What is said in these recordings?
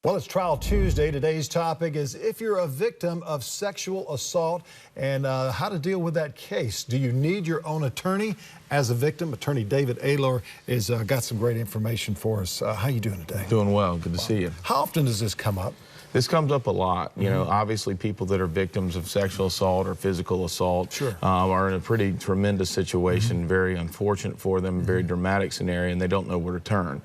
Well, it's Trial Tuesday. Today's topic is if you're a victim of sexual assault and how to deal with that case. Do you need your own attorney as a victim? Attorney David Aylor has got some great information for us. How you doing today? Doing well. Good to see you. How often does this come up? This comes up a lot. You know, obviously people that are victims of sexual assault or physical assault are in a pretty tremendous situation, very unfortunate for them, very dramatic scenario, and they don't know where to turn.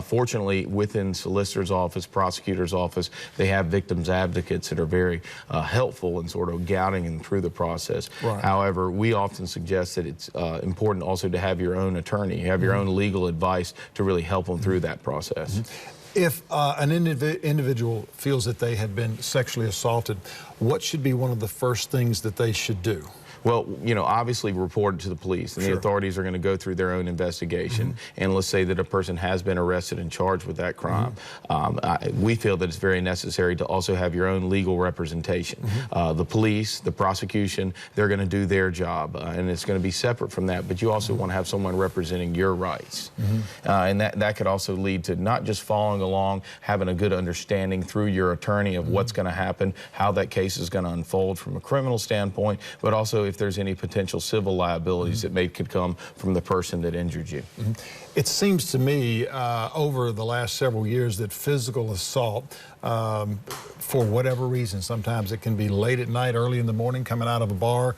Fortunately, within solicitor's office, prosecutor's office, they have victims advocates that are very helpful in sort of guiding them through the process. However, we often suggest that it's important also to have your own attorney, have your own legal advice to really help them through that process. If an individual feels that they have been sexually assaulted, what should be one of the first things that they should do? Well, you know, obviously report it to the police, and the authorities are going to go through their own investigation. And let's say that a person has been arrested and charged with that crime. We feel that it's very necessary to also have your own legal representation. The police, the prosecution, they're going to do their job, and it's going to be separate from that. But you also want to have someone representing your rights. And that could also lead to not just following along, having a good understanding through your attorney of what's going to happen, how that case is going to unfold from a criminal standpoint, but also if there's any potential civil liabilities that could come from the person that injured you. It seems to me over the last several years that physical assault, for whatever reason, sometimes it can be late at night, early in the morning, coming out of a bar,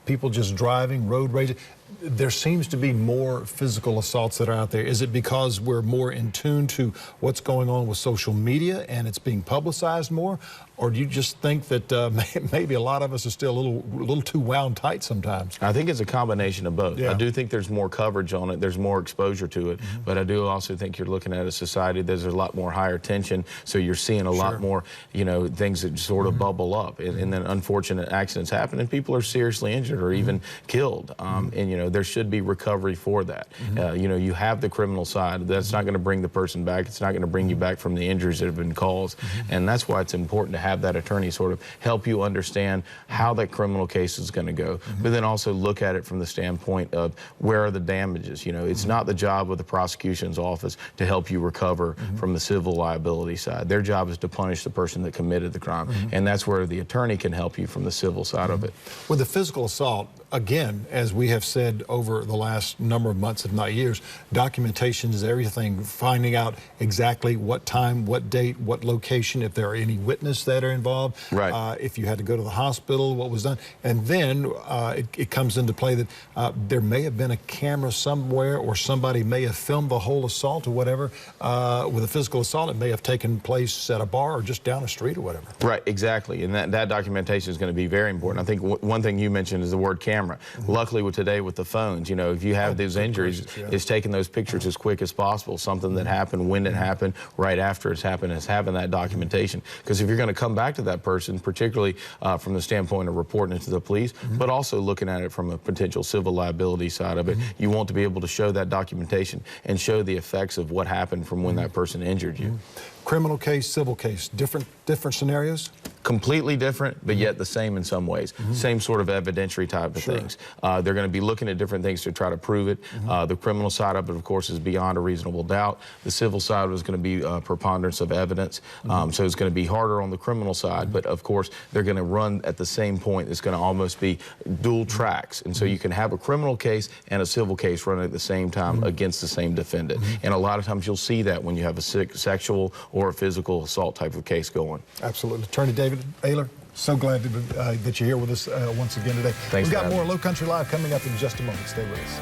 people just driving, road rage. There seems to be more physical assaults that are out there. Is it because we're more in tune to what's going on with social media and it's being publicized more? Or do you just think that maybe a lot of us are still a little too wound tight sometimes? I think it's a combination of both. I do think there's more coverage on it, there's more exposure to it, but I do also think you're looking at a society there's a lot more higher tension, so you're seeing a lot more, you know, things that sort of bubble up, and then unfortunate accidents happen, and people are seriously injured or even killed, and you know, there should be recovery for that. You know, you have the criminal side, that's not going to bring the person back, it's not going to bring you back from the injuries that have been caused, and that's why it's important to have that attorney sort of help you understand how that criminal case is going to go, but then also look at it from the standpoint of where are the damages. You know, it's not the job of the prosecution's office to help you recover from the civil liability side. Their job is to punish the person that committed the crime, and that's where the attorney can help you from the civil side of it. With the physical assault, again, as we have said over the last number of months, if not years, documentation is everything, finding out exactly what time, what date, what location, if there are any witnesses that are involved, if you had to go to the hospital, what was done. And then it comes into play that there may have been a camera somewhere or somebody may have filmed the whole assault or whatever. With a physical assault, it may have taken place at a bar or just down the street or whatever. Right, exactly. And that documentation is going to be very important. I think one thing you mentioned is the word camera. Luckily, with today with the phones, you know, if you have those injuries, it's taking those pictures as quick as possible. Something that happened, when it happened, right after it's happened, is having that documentation. Because if you're going to come back to that person, particularly from the standpoint of reporting it to the police, but also looking at it from a potential civil liability side of it, you want to be able to show that documentation and show the effects of what happened from when that person injured you. Criminal case, civil case, different scenarios? Completely different, but yet the same in some ways. Same sort of evidentiary type of things. They're going to be looking at different things to try to prove it. The criminal side of it, of course, is beyond a reasonable doubt. The civil side was going to be preponderance of evidence, so it's going to be harder on the criminal side, but of course, they're going to run at the same point. It's going to almost be dual tracks, and so you can have a criminal case and a civil case running at the same time against the same defendant. And a lot of times you'll see that when you have a sexual or a physical assault type of case going. Absolutely. Attorney David Aylor, so glad that you're here with us once again today. Thanks. We've got more Low Country Live coming up in just a moment. Stay with us.